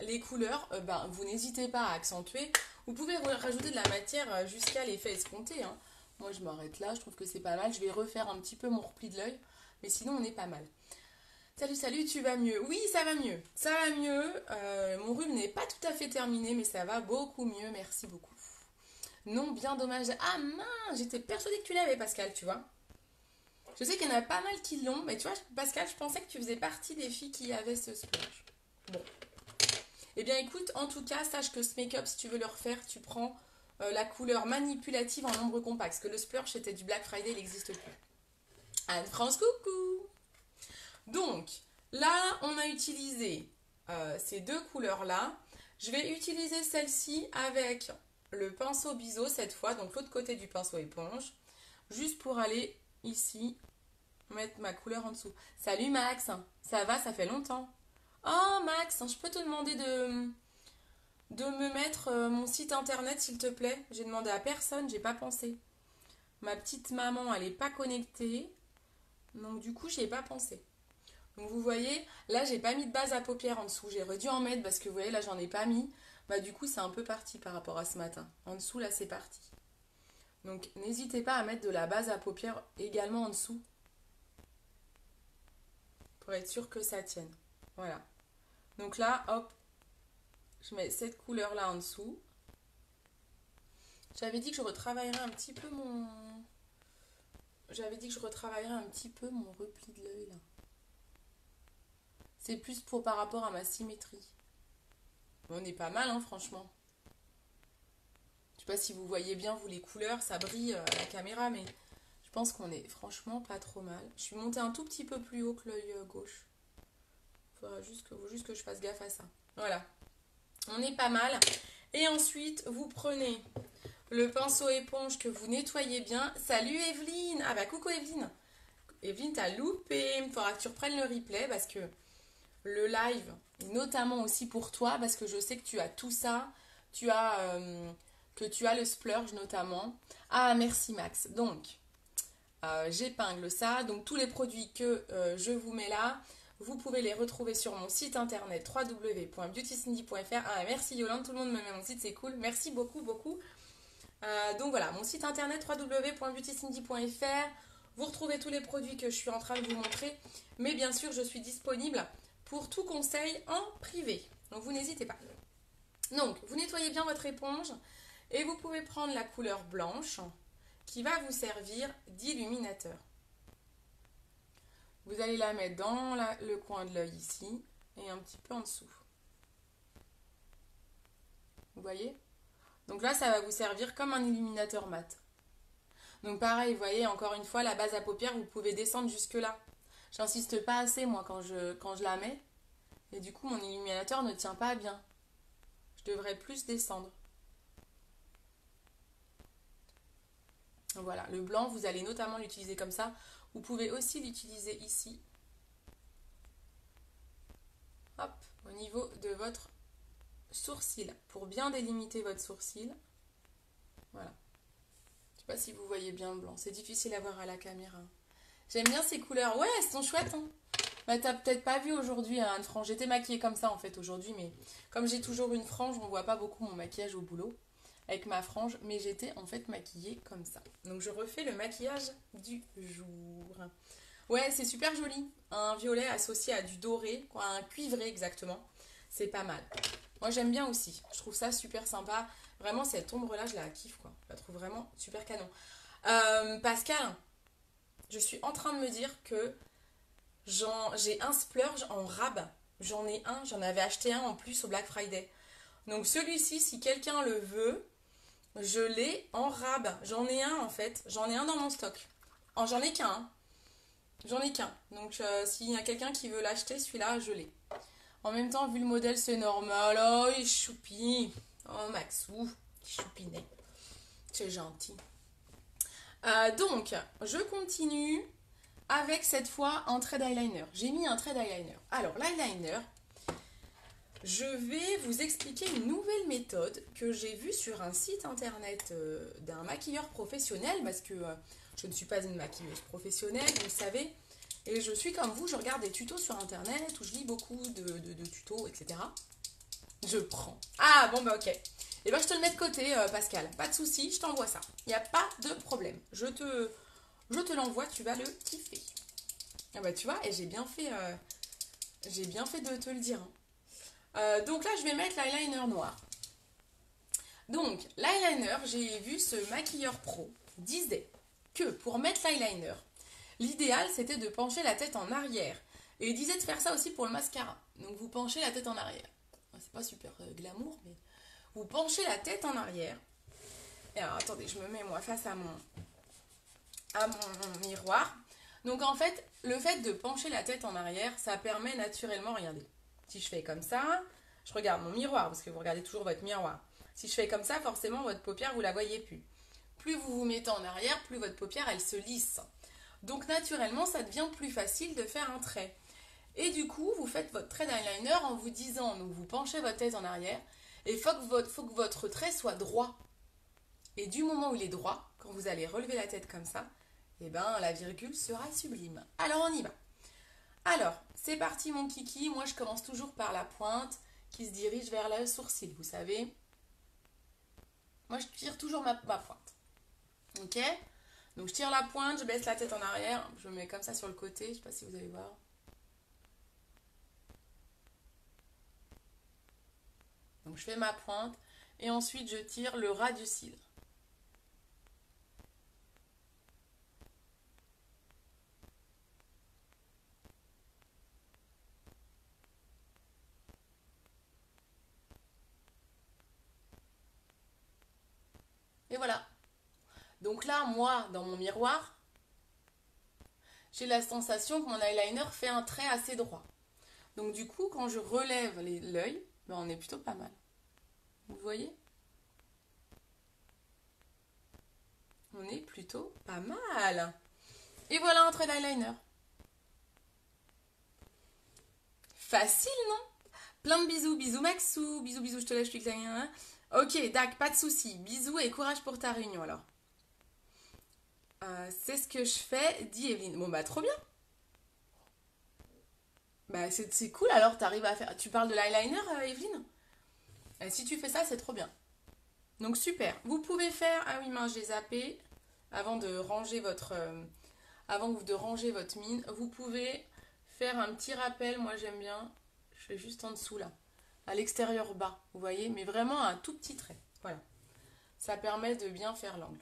les couleurs, vous n'hésitez pas à accentuer. Vous pouvez rajouter de la matière jusqu'à l'effet escompté. Hein. Moi, je m'arrête là, je trouve que c'est pas mal. Je vais refaire un petit peu mon repli de l'œil, mais sinon, on est pas mal. Salut, salut, tu vas mieux? Oui, ça va mieux. Ça va mieux. Mon rhume n'est pas tout à fait terminé, mais ça va beaucoup mieux. Merci beaucoup. Non, bien dommage. Ah mince, j'étais persuadée que tu l'avais, Pascal, tu vois. Je sais qu'il y en a pas mal qui l'ont, mais tu vois, Pascal, je pensais que tu faisais partie des filles qui avaient ce splurge. Bon. Eh bien, écoute, en tout cas, sache que ce make-up, si tu veux le refaire, tu prends la couleur manipulative en nombre compact. Parce que le splurge, c'était du Black Friday, il n'existe plus. Anne-France, coucou! Donc, là, on a utilisé ces deux couleurs-là. Je vais utiliser celle-ci avec le pinceau biseau cette fois, donc l'autre côté du pinceau éponge, juste pour aller ici mettre ma couleur en dessous. Salut Max, ça va, ça fait longtemps. Oh Max, je peux te demander de me mettre mon site internet s'il te plaît? J'ai demandé à personne, j'ai pas pensé. Ma petite maman, elle n'est pas connectée, donc du coup, j'y ai pas pensé. Donc vous voyez, là j'ai pas mis de base à paupières en dessous, j'aurais dû en mettre parce que vous voyez là j'en ai pas mis. Bah du coup c'est un peu parti par rapport à ce matin. En dessous là c'est parti. Donc n'hésitez pas à mettre de la base à paupières également en dessous. Pour être sûr que ça tienne. Voilà. Donc là hop, je mets cette couleur là en dessous. J'avais dit que je retravaillerais un petit peu mon... repli de l'œil là. C'est plus pour par rapport à ma symétrie. On est pas mal, hein, franchement. Je sais pas si vous voyez bien, vous, les couleurs, ça brille à la caméra, mais je pense qu'on est franchement pas trop mal. Je suis montée un tout petit peu plus haut que l'œil gauche. Il faudra juste que je fasse gaffe à ça. Voilà. On est pas mal. Et ensuite, vous prenez le pinceau éponge que vous nettoyez bien. Salut Evelyne! Ah bah coucou Evelyne! Evelyne, t'as loupé. Il faudra que tu reprennes le replay parce que le live, notamment aussi pour toi, parce que je sais que tu as tout ça, tu as le splurge notamment. Ah, merci Max. Donc, j'épingle ça. Donc, tous les produits que je vous mets là, vous pouvez les retrouver sur mon site internet www.beautycindy.fr. Ah, merci Yolande, tout le monde me met mon site, c'est cool. Merci beaucoup, beaucoup. Donc voilà, mon site internet www.beautycindy.fr. Vous retrouvez tous les produits que je suis en train de vous montrer. Mais bien sûr, je suis disponible pour tout conseil en privé. Donc vous n'hésitez pas. Donc vous nettoyez bien votre éponge et vous pouvez prendre la couleur blanche qui va vous servir d'illuminateur. Vous allez la mettre dans le coin de l'œil ici et un petit peu en dessous. Vous voyez? Donc là, ça va vous servir comme un illuminateur mat. Donc pareil, vous voyez, encore une fois, la base à paupières, vous pouvez descendre jusque là. J'insiste pas assez, moi, quand je la mets. Et du coup, mon illuminateur ne tient pas bien. Je devrais plus descendre. Voilà, le blanc, vous allez notamment l'utiliser comme ça. Vous pouvez aussi l'utiliser ici. Hop, au niveau de votre sourcil. Pour bien délimiter votre sourcil. Voilà. Je sais pas si vous voyez bien le blanc. C'est difficile à voir à la caméra. J'aime bien ces couleurs. Ouais, elles sont chouettes. Hein. Bah, t'as peut-être pas vu aujourd'hui une frange. J'étais maquillée comme ça en fait aujourd'hui. Mais comme j'ai toujours une frange, on voit pas beaucoup mon maquillage au boulot. Avec ma frange. Mais j'étais en fait maquillée comme ça. Donc je refais le maquillage du jour. Ouais, c'est super joli. Un violet associé à du doré. Quoi, un cuivré exactement. C'est pas mal. Moi j'aime bien aussi. Je trouve ça super sympa. Vraiment cette ombre là je la kiffe quoi. Je la trouve vraiment super canon. Pascal, je suis en train de me dire que j'ai un splurge en rab. J'en avais acheté un en plus au Black Friday. Donc celui-ci, si quelqu'un le veut, je l'ai en rab. J'en ai un en fait. J'en ai un dans mon stock. J'en ai qu'un. Hein. J'en ai qu'un. Donc s'il y a quelqu'un qui veut l'acheter, celui-là, je l'ai. En même temps, vu le modèle, c'est normal. Oh, il choupie. Oh, Maxou, il choupinet. C'est gentil. Donc, je continue avec cette fois un trait d'eyeliner. J'ai mis un trait d'eyeliner. Alors, l'eyeliner, je vais vous expliquer une nouvelle méthode que j'ai vue sur un site internet d'un maquilleur professionnel parce que je ne suis pas une maquilleuse professionnelle, vous le savez. Et je suis comme vous, je regarde des tutos sur internet où je lis beaucoup de tutos, etc. Je prends. Ah, bon, bah ok. Et ben je te le mets de côté, Pascal. Pas de souci, je t'envoie ça. Il n'y a pas de problème. Je te l'envoie, tu vas le kiffer. Ah bah tu vois, et j'ai bien fait de te le dire. Hein. Donc là, je vais mettre l'eyeliner noir. Donc, l'eyeliner, j'ai vu ce maquilleur pro disait que pour mettre l'eyeliner, l'idéal, c'était de pencher la tête en arrière. Et il disait de faire ça aussi pour le mascara. Donc, vous penchez la tête en arrière. C'est pas super glamour, mais vous penchez la tête en arrière. Et alors, attendez, je me mets moi face à mon miroir. Donc, en fait, le fait de pencher la tête en arrière, ça permet naturellement, regardez. Si je fais comme ça, je regarde mon miroir, parce que vous regardez toujours votre miroir. Si je fais comme ça, forcément, votre paupière, vous la voyez plus. Plus vous vous mettez en arrière, plus votre paupière, elle se lisse. Donc, naturellement, ça devient plus facile de faire un trait. Et du coup, vous faites votre trait d'eyeliner en vous disant, donc vous penchez votre tête en arrière, et il faut que votre trait soit droit. Et du moment où il est droit, quand vous allez relever la tête comme ça, eh ben la virgule sera sublime. Alors on y va. Alors, c'est parti mon kiki, moi je commence toujours par la pointe qui se dirige vers le sourcil, vous savez. Moi je tire toujours ma pointe. Ok? Donc je tire la pointe, je baisse la tête en arrière, je me mets comme ça sur le côté, je sais pas si vous allez voir. Donc je fais ma pointe et ensuite je tire le ras du cil. Et voilà. Donc là, moi, dans mon miroir, j'ai la sensation que mon eyeliner fait un trait assez droit. Donc du coup, quand je relève l'œil, ben, on est plutôt pas mal. Vous voyez? On est plutôt pas mal. Et voilà un trait d'eyeliner. Facile, non? Plein de bisous. Bisous Maxou. Bisous, bisous, je te lâche, je clique là. Ok, Dac, pas de soucis. Bisous et courage pour ta réunion alors. C'est ce que je fais, dit Evelyne. Bon bah trop bien. Bah c'est cool alors, t'arrives à faire... Tu parles de l'eyeliner, Evelyne? Si tu fais ça, c'est trop bien. Donc super. Vous pouvez faire... Ah oui, mince, j'ai zappé. Avant de ranger votre mine, vous pouvez faire un petit rappel. Moi j'aime bien. Je fais juste en dessous là. À l'extérieur bas, vous voyez? Mais vraiment un tout petit trait. Voilà. Ça permet de bien faire l'angle.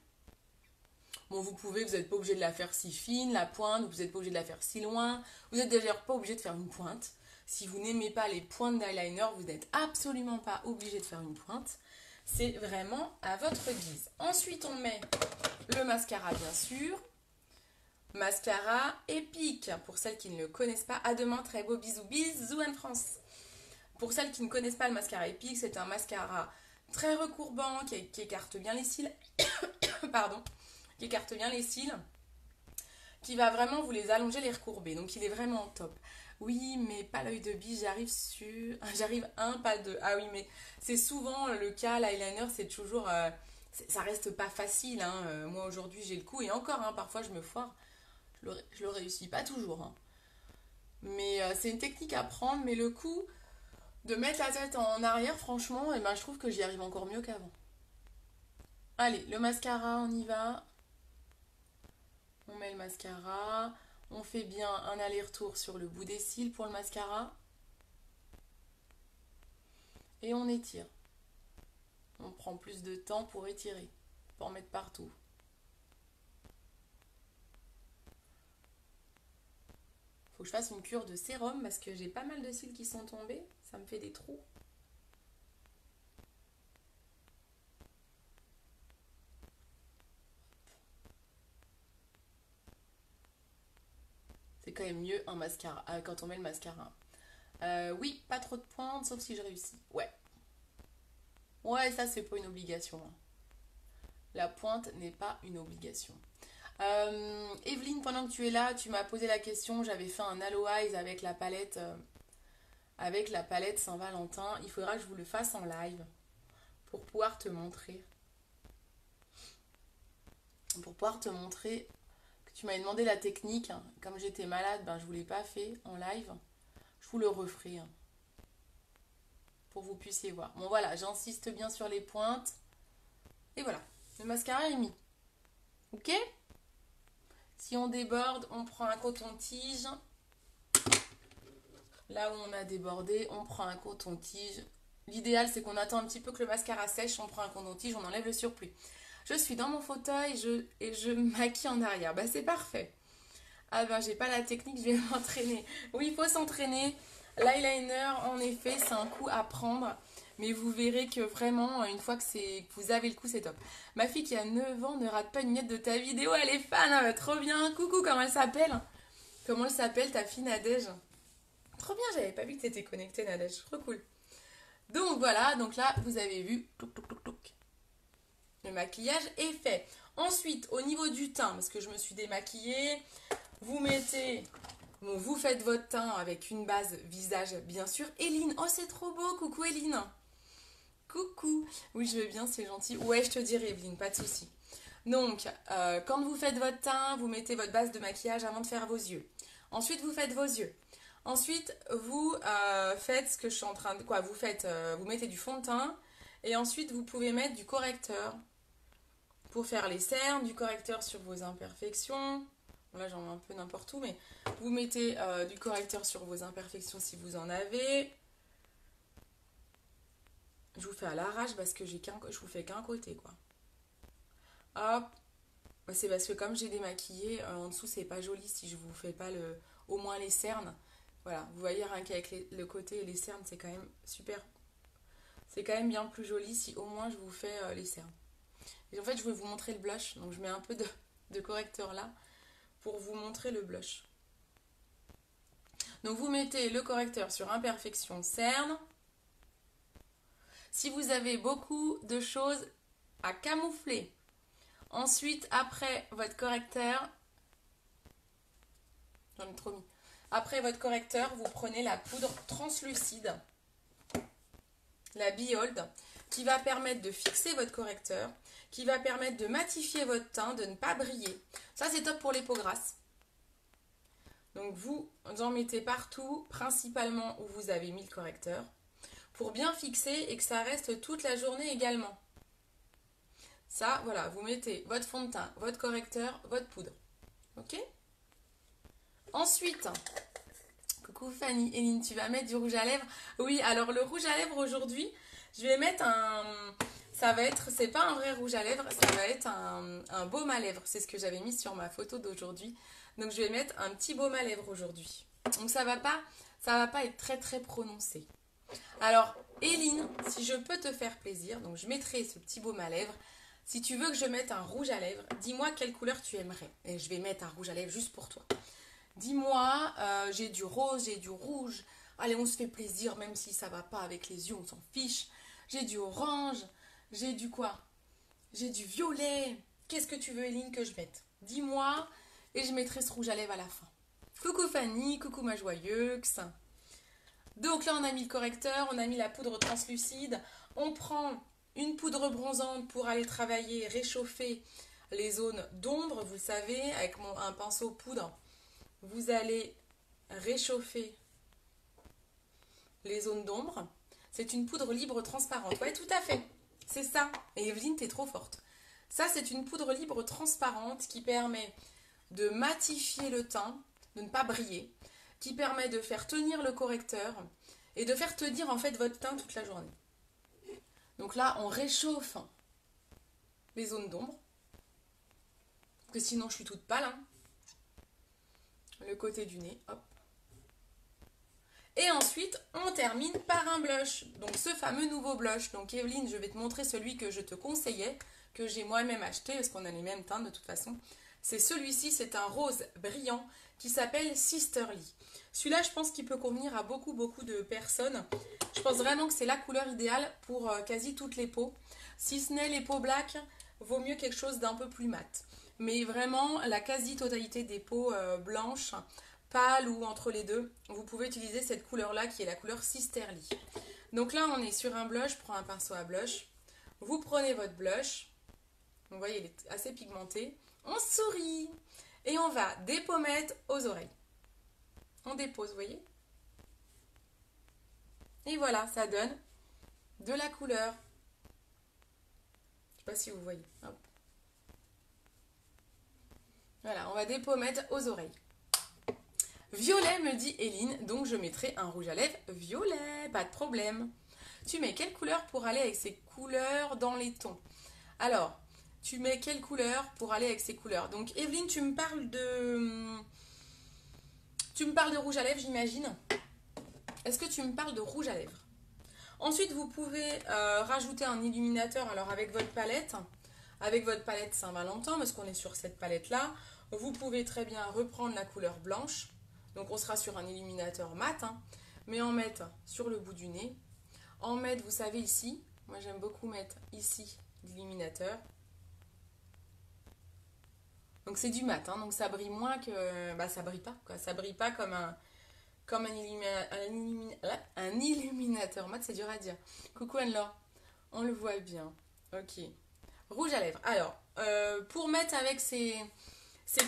Bon, vous n'êtes pas obligé de la faire si fine, la pointe, vous n'êtes pas obligé de la faire si loin. Vous n'êtes d'ailleurs pas obligé de faire une pointe. Si vous n'aimez pas les pointes d'eyeliner, vous n'êtes absolument pas obligé de faire une pointe. C'est vraiment à votre guise. Ensuite, on met le mascara, bien sûr. Mascara épique. Pour celles qui ne le connaissent pas, à demain, très beau bisous. Bisous Anne-France. Pour celles qui ne connaissent pas le mascara épique, c'est un mascara très recourbant qui écarte bien les cils. Pardon. Qui écarte bien les cils. Qui va vraiment vous les allonger, les recourber. Donc, il est vraiment top. Oui, mais pas l'œil de biche, j'arrive un, pas deux. Ah oui, mais c'est souvent le cas, l'eyeliner, c'est toujours... ça reste pas facile, hein. Moi, aujourd'hui, j'ai le coup, et encore, hein, parfois, je me foire. Je le réussis pas toujours, hein. Mais c'est une technique à prendre, mais le coup de mettre la tête en arrière, franchement, eh ben, je trouve que j'y arrive encore mieux qu'avant. Allez, le mascara, on y va. On met le mascara. On fait bien un aller-retour sur le bout des cils pour le mascara. Et on étire. On prend plus de temps pour étirer. Pour en mettre partout. Faut que je fasse une cure de sérum parce que j'ai pas mal de cils qui sont tombés. Ça me fait des trous. C'est quand même mieux un mascara quand on met le mascara. Oui, pas trop de pointe, sauf si je réussis. Ouais. Ouais, ça, c'est pas une obligation, hein. La pointe n'est pas une obligation. Evelyne, pendant que tu es là, tu m'as posé la question. J'avais fait un Aloe Eyes avec la palette Saint-Valentin. Il faudra que je vous le fasse en live pour pouvoir te montrer. Pour pouvoir te montrer que tu m'avais demandé la technique, hein. Comme j'étais malade, ben, je ne vous l'ai pas fait en live. Je vous le referai, hein, pour que vous puissiez voir. Bon voilà, j'insiste bien sur les pointes. Et voilà, le mascara est mis. Ok? Si on déborde, on prend un coton-tige. Là où on a débordé, on prend un coton-tige. L'idéal, c'est qu'on attend un petit peu que le mascara sèche, on prend un coton-tige, on enlève le surplus. Je suis dans mon fauteuil et je maquille en arrière. Bah, c'est parfait. Ah ben, j'ai pas la technique, je vais m'entraîner. Oui, il faut s'entraîner. L'eyeliner, en effet, c'est un coup à prendre. Mais vous verrez que vraiment, une fois que vous avez le coup, c'est top. Ma fille qui a 9 ans ne rate pas une miette de ta vidéo. Elle est fan, elle va trop bien. Coucou, comment elle s'appelle? Comment elle s'appelle, ta fille Nadège? Trop bien, j'avais pas vu que t'étais connectée, Nadège. Trop cool. Donc voilà, donc là, vous avez vu. Touc, touc, touc, touc. Le maquillage est fait. Ensuite, au niveau du teint, parce que je me suis démaquillée, vous faites votre teint avec une base visage, bien sûr. Eline, oh c'est trop beau, coucou Eline. Coucou. Oui, je vais bien, c'est gentil. Ouais, je te dirai, Evelyne, pas de souci. Donc, quand vous faites votre teint, vous mettez votre base de maquillage avant de faire vos yeux. Ensuite, vous faites vos yeux. Ensuite, vous faites ce que je suis en train de... Quoi, vous mettez du fond de teint. Et ensuite, vous pouvez mettre du correcteur pour faire les cernes, du correcteur sur vos imperfections. Bon, là, j'en mets un peu n'importe où, mais vous mettez du correcteur sur vos imperfections si vous en avez. Je vous fais à l'arrache parce que je vous fais qu'un côté, quoi. Hop. Bah, c'est parce que comme j'ai démaquillé, en dessous, c'est pas joli si je vous fais pas au moins les cernes. Voilà, vous voyez, rien qu'avec le côté et les cernes, c'est quand même super. C'est quand même bien plus joli si au moins je vous fais les cernes. Et en fait, je vais vous montrer le blush. Donc, je mets un peu de correcteur là pour vous montrer le blush. Donc, vous mettez le correcteur sur imperfection cerne. Si vous avez beaucoup de choses à camoufler. Ensuite, après votre correcteur, j'en ai trop mis. Après votre correcteur, vous prenez la poudre translucide, la Behold, qui va permettre de fixer votre correcteur, qui va permettre de matifier votre teint, de ne pas briller. Ça, c'est top pour les peaux grasses. Donc, vous en mettez partout, principalement où vous avez mis le correcteur, pour bien fixer et que ça reste toute la journée également. Ça, voilà, vous mettez votre fond de teint, votre correcteur, votre poudre. Ok? Ensuite, coucou Fanny, Eline, tu vas mettre du rouge à lèvres? Oui, alors le rouge à lèvres aujourd'hui, je vais mettre c'est pas un vrai rouge à lèvres, ça va être un baume à lèvres. C'est ce que j'avais mis sur ma photo d'aujourd'hui. Donc je vais mettre un petit baume à lèvres aujourd'hui. Donc ça va pas être très très prononcé. Alors, Éline, si je peux te faire plaisir, donc je mettrai ce petit baume à lèvres. Si tu veux que je mette un rouge à lèvres, dis-moi quelle couleur tu aimerais. Et je vais mettre un rouge à lèvres juste pour toi. Dis-moi, j'ai du rose, j'ai du rouge. Allez, on se fait plaisir, même si ça va pas avec les yeux, on s'en fiche. J'ai du orange, j'ai du quoi? J'ai du violet. Qu'est-ce que tu veux, Éline, que je mette? Dis-moi, et je mettrai ce rouge à lèvres à la fin. Coucou Fanny, coucou ma joyeuse. Donc là, on a mis le correcteur, on a mis la poudre translucide. On prend une poudre bronzante pour aller travailler, réchauffer les zones d'ombre. Vous le savez, avec un pinceau poudre, vous allez réchauffer les zones d'ombre. C'est une poudre libre transparente. Oui, tout à fait. C'est ça. Et Evelyne, t'es trop forte. Ça, c'est une poudre libre transparente qui permet de matifier le teint, de ne pas briller, qui permet de faire tenir le correcteur et de faire tenir en fait votre teint toute la journée. Donc là, on réchauffe les zones d'ombre. Parce que sinon, je suis toute pâle. Hein. Le côté du nez, hop. Et ensuite, on termine par un blush. Donc ce fameux nouveau blush. Donc Evelyne, je vais te montrer celui que je te conseillais, que j'ai moi-même acheté, parce qu'on a les mêmes teintes de toute façon. C'est celui-ci, c'est un rose brillant qui s'appelle Sisterly. Celui-là, je pense qu'il peut convenir à beaucoup de personnes. Je pense vraiment que c'est la couleur idéale pour quasi toutes les peaux. Si ce n'est les peaux black, vaut mieux quelque chose d'un peu plus mat. Mais vraiment, la quasi-totalité des peaux blanches, pâles ou entre les deux, vous pouvez utiliser cette couleur-là qui est la couleur Sisterly. Donc là, on est sur un blush, je prends un pinceau à blush. Vous prenez votre blush. Vous voyez, il est assez pigmenté. On sourit et on va des pommettes aux oreilles. On dépose, vous voyez? Et voilà, ça donne de la couleur. Je ne sais pas si vous voyez. Hop. Voilà, on va des pommettes aux oreilles. Violet, me dit Éline, donc je mettrai un rouge à lèvres violet, pas de problème. Tu mets quelle couleur pour aller avec ces couleurs dans les tons? Alors, tu mets quelle couleur pour aller avec ces couleurs? Donc, Evelyne, tu me parles de rouge à lèvres, j'imagine. Est-ce que tu me parles de rouge à lèvres? Ensuite, vous pouvez rajouter un illuminateur alors avec votre palette Saint-Valentin, parce qu'on est sur cette palette-là. Vous pouvez très bien reprendre la couleur blanche. Donc, on sera sur un illuminateur mat, hein, mais en mettre sur le bout du nez. En mettre, vous savez, ici. Moi, j'aime beaucoup mettre ici l'illuminateur. Donc, c'est du mat, hein, donc ça brille moins que... Bah, ça brille pas, quoi. Ça brille pas comme un illuminateur mat, c'est dur à dire. Coucou Anne-Laure, on le voit bien. Ok. Rouge à lèvres. Alors, pour mettre avec ces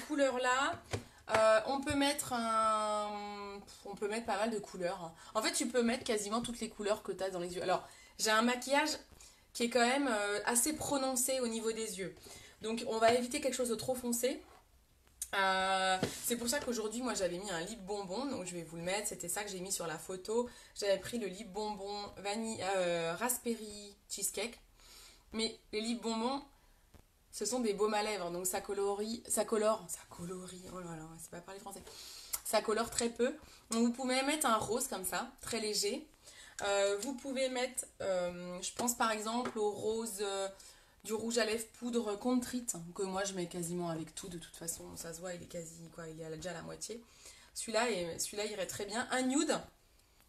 couleurs-là, on peut mettre pas mal de couleurs. Hein. En fait, tu peux mettre quasiment toutes les couleurs que tu as dans les yeux. Alors, j'ai un maquillage qui est quand même assez prononcé au niveau des yeux. Donc, on va éviter quelque chose de trop foncé. C'est pour ça qu'aujourd'hui, moi, j'avais mis un lip bonbon. Donc, je vais vous le mettre. C'était ça que j'ai mis sur la photo. J'avais pris le lip bonbon vanille, raspberry cheesecake. Mais les lip bonbons, ce sont des baumes à lèvres. Donc, ça colore, oh là là, c'est pas parler français. Ça colore très peu. Donc, vous pouvez mettre un rose comme ça, très léger. Vous pouvez mettre, je pense par exemple au rose... du rouge à lèvres poudre Contrite, que moi je mets quasiment avec tout, de toute façon, ça se voit, il est quasi, quoi, il est déjà à la moitié. Celui-là irait très bien. Un nude,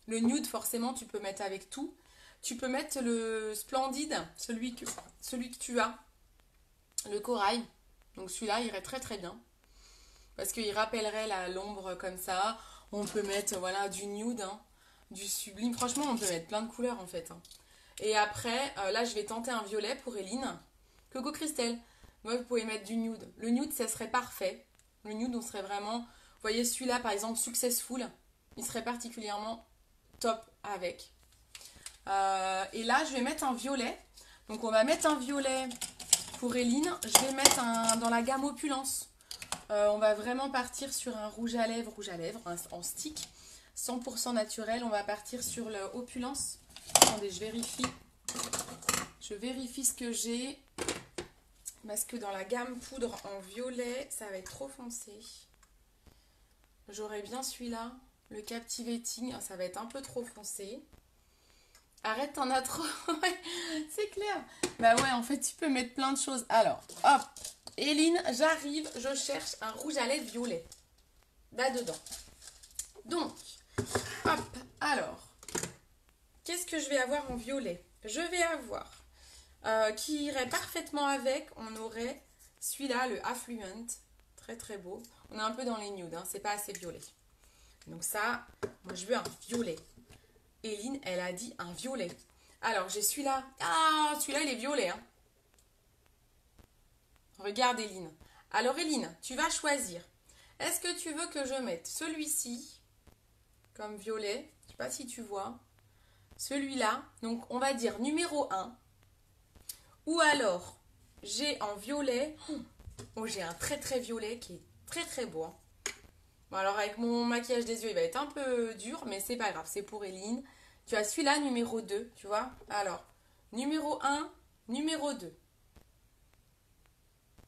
le nude forcément tu peux mettre avec tout. Tu peux mettre le Splendide, celui que tu as, le corail. Donc celui-là irait très très bien, parce qu'il rappellerait l'ombre comme ça. On peut mettre voilà du nude, hein, du sublime, franchement on peut mettre plein de couleurs en fait. Hein. Et après, là, je vais tenter un violet pour Éline. Coucou Christelle. Moi, vous pouvez mettre du nude. Le nude, ça serait parfait. Le nude, on serait vraiment... Vous voyez, celui-là, par exemple, Successful, il serait particulièrement top avec. Et là, je vais mettre un violet. Donc, on va mettre un violet pour Éline. Je vais mettre dans la gamme Opulence. On va vraiment partir sur un rouge à lèvres en stick. 100% naturel. On va partir sur le Opulence. Attendez, je vérifie ce que j'ai. Parce que dans la gamme poudre en violet, ça va être trop foncé. J'aurais bien celui-là, le Captivating, ça va être un peu trop foncé. Arrête, t'en as trop. Ouais, c'est clair. Bah ouais, en fait, tu peux mettre plein de choses. Alors, hop. Eline, j'arrive, je cherche un rouge à lèvres violet. Là-dedans. Donc, hop. Alors, qu'est-ce que je vais avoir en violet? Je vais avoir, qui irait parfaitement avec, on aurait celui-là, le Affluent. Très très beau. On est un peu dans les nudes, hein, c'est pas assez violet. Donc ça, moi je veux un violet. Eline, elle a dit un violet. Alors, j'ai celui-là. Ah, celui-là, il est violet. Hein. Regarde, Eline. Alors, Eline, tu vas choisir. Est-ce que tu veux que je mette celui-ci comme violet? Je ne sais pas si tu vois. Celui-là. Donc, on va dire numéro 1. Ou alors, j'ai en violet. Oh, j'ai un très très violet qui est très très beau. Hein. Bon, alors, avec mon maquillage des yeux, il va être un peu dur, mais c'est pas grave. C'est pour Eline. Tu as celui-là, numéro 2, tu vois. Alors, numéro 1, numéro 2. Vous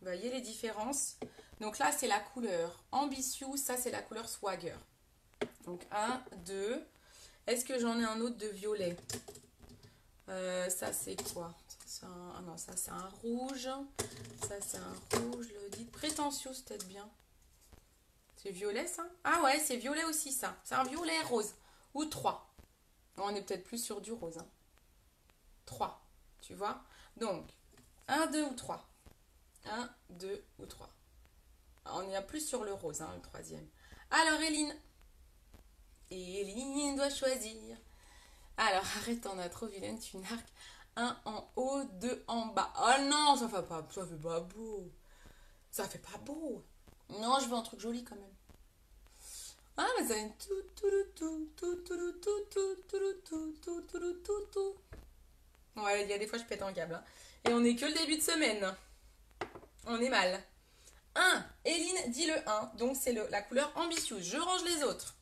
voyez les différences? Donc là, c'est la couleur Ambitious, ça, c'est la couleur Swagger. Donc, 1, 2. Est-ce que j'en ai un autre de violet? Ça, c'est quoi? Ah non, ça, c'est un rouge. Ça, c'est un rouge, le dit prétentieux, peut-être bien. C'est violet, ça? Ah ouais, c'est violet aussi, ça. C'est un violet rose. Ou 3. On est peut-être plus sur du rose. Hein. 3, tu vois. Donc, 1, 2 ou 3. 1, 2 ou 3. On est plus sur le rose, hein, le troisième. Alors, Eline. Eline doit choisir. Alors, arrête, t'en as trop vilaine, tu narques. 1 en haut, 2 en bas. Oh non, ça fait pas beau. Ça fait pas beau. Non, je veux un truc joli quand même. Ah, mais ça vient tout. Ouais, il y a des fois je pète un câble. Hein. Et on n'est que le début de semaine. On est mal. 1. Eline dit le 1. Donc c'est la couleur Ambitious. Je range les autres.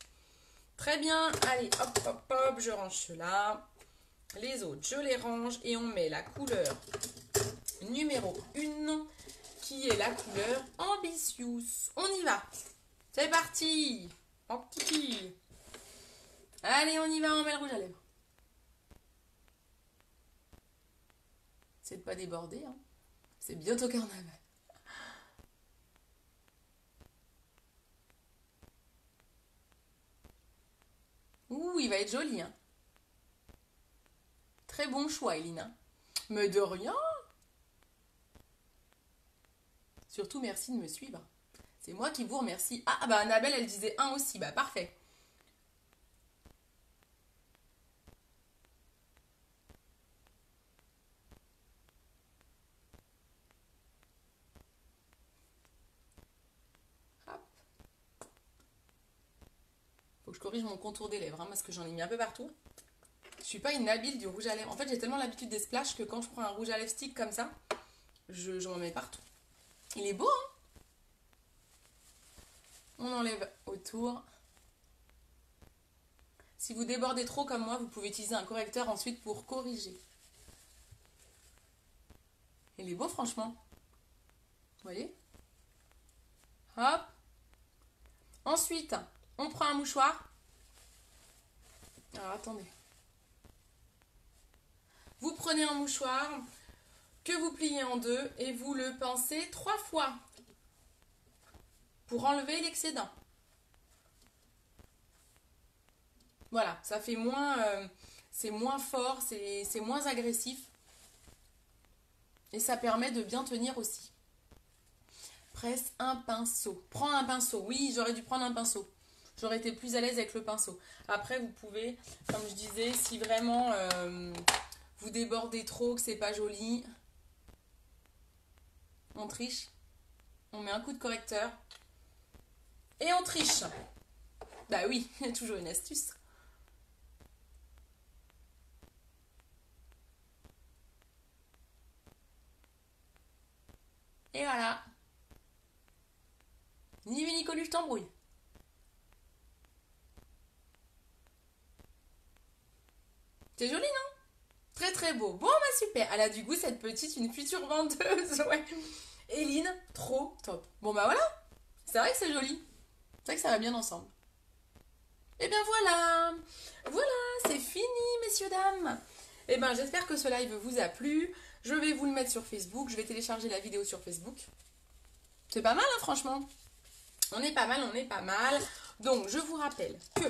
Très bien. Allez, hop, hop, hop. Je range ceux-là. Les autres, je les range. Et on met la couleur numéro 1 qui est la couleur Ambitious. On y va. C'est parti. En petit. Allez, on y va, on met le rouge à lèvres. C'est de pas déborder, hein. C'est bientôt carnaval. Ouh, il va être joli, hein. Très bon choix, Elina. Mais de rien. Surtout, merci de me suivre. C'est moi qui vous remercie. Ah, bah Annabelle, elle disait 1 aussi. Bah, parfait. Hop. Faut que je corrige mon contour des lèvres, hein, parce que j'en ai mis un peu partout. Je suis pas une habile du rouge à lèvres. En fait, j'ai tellement l'habitude des splashs que quand je prends un rouge à lèvres stick comme ça, j'en mets partout. Il est beau, hein? On enlève autour. Si vous débordez trop comme moi, vous pouvez utiliser un correcteur ensuite pour corriger. Il est beau, franchement. Vous voyez? Hop. Ensuite, on prend un mouchoir. Alors, attendez. Vous prenez un mouchoir que vous pliez en deux et vous le pincez 3 fois pour enlever l'excédent. Voilà, ça fait moins, c'est moins fort, c'est moins agressif et ça permet de bien tenir aussi. Presse un pinceau. Prends un pinceau. Oui, j'aurais dû prendre un pinceau. J'aurais été plus à l'aise avec le pinceau. Après, vous pouvez, comme je disais, si vraiment vous débordez trop, que c'est pas joli, on triche. On met un coup de correcteur et on triche. Bah oui, il y a toujours une astuce. Et voilà. Ni vu ni connu, je t'embrouille. C'est joli, non? Très très beau. Bon, bah super. Elle a du goût, cette petite, une future vendeuse. Ouais. Eline, trop top. Bon, bah voilà. C'est vrai que c'est joli. C'est vrai que ça va bien ensemble. Et bien voilà. Voilà, c'est fini, messieurs, dames. Eh ben, j'espère que ce live vous a plu. Je vais vous le mettre sur Facebook. Je vais télécharger la vidéo sur Facebook. C'est pas mal, hein, franchement. On est pas mal, on est pas mal. Donc, je vous rappelle que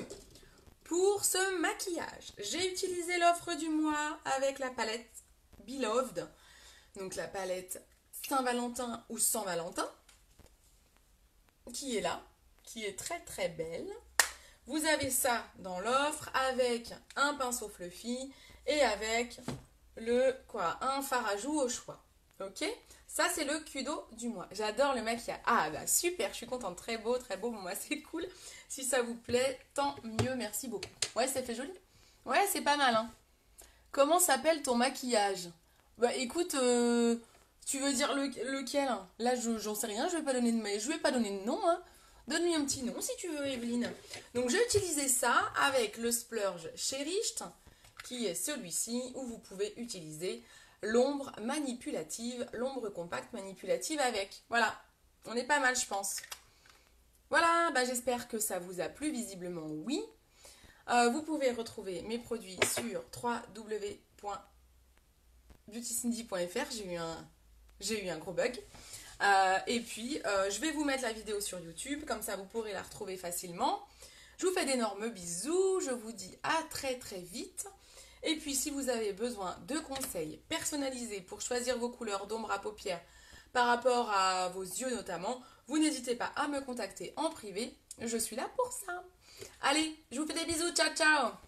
pour ce maquillage, j'ai utilisé l'offre du mois avec la palette Beloved. Donc, la palette Saint-Valentin ou sans Valentin. Qui est là. Qui est très très belle. Vous avez ça dans l'offre avec un pinceau fluffy et avec un fard à joues au choix. Ok? Ça, c'est le Kudo du mois. J'adore le maquillage. Ah, bah super, je suis contente. Très beau, très beau. Bon, moi, c'est cool. Si ça vous plaît, tant mieux. Merci beaucoup. Ouais, ça fait joli. Ouais, c'est pas mal, hein. Comment s'appelle ton maquillage? Bah, écoute, tu veux dire lequel, hein? Là, j'en sais rien. Je vais pas donner de nom, hein. Donne-lui un petit nom si tu veux, Evelyne. Donc, j'ai utilisé ça avec le Splurge Cherished, qui est celui-ci, où vous pouvez utiliser l'ombre manipulative, l'ombre compacte manipulative avec. Voilà, on est pas mal, je pense. Voilà, bah j'espère que ça vous a plu, visiblement oui. Vous pouvez retrouver mes produits sur www.beautycindy.fr. J'ai eu un gros bug. Et puis, je vais vous mettre la vidéo sur YouTube, comme ça vous pourrez la retrouver facilement. Je vous fais d'énormes bisous, je vous dis à très très vite. Et puis, si vous avez besoin de conseils personnalisés pour choisir vos couleurs d'ombre à paupières par rapport à vos yeux notamment, vous n'hésitez pas à me contacter en privé. Je suis là pour ça. Allez, je vous fais des bisous. Ciao, ciao!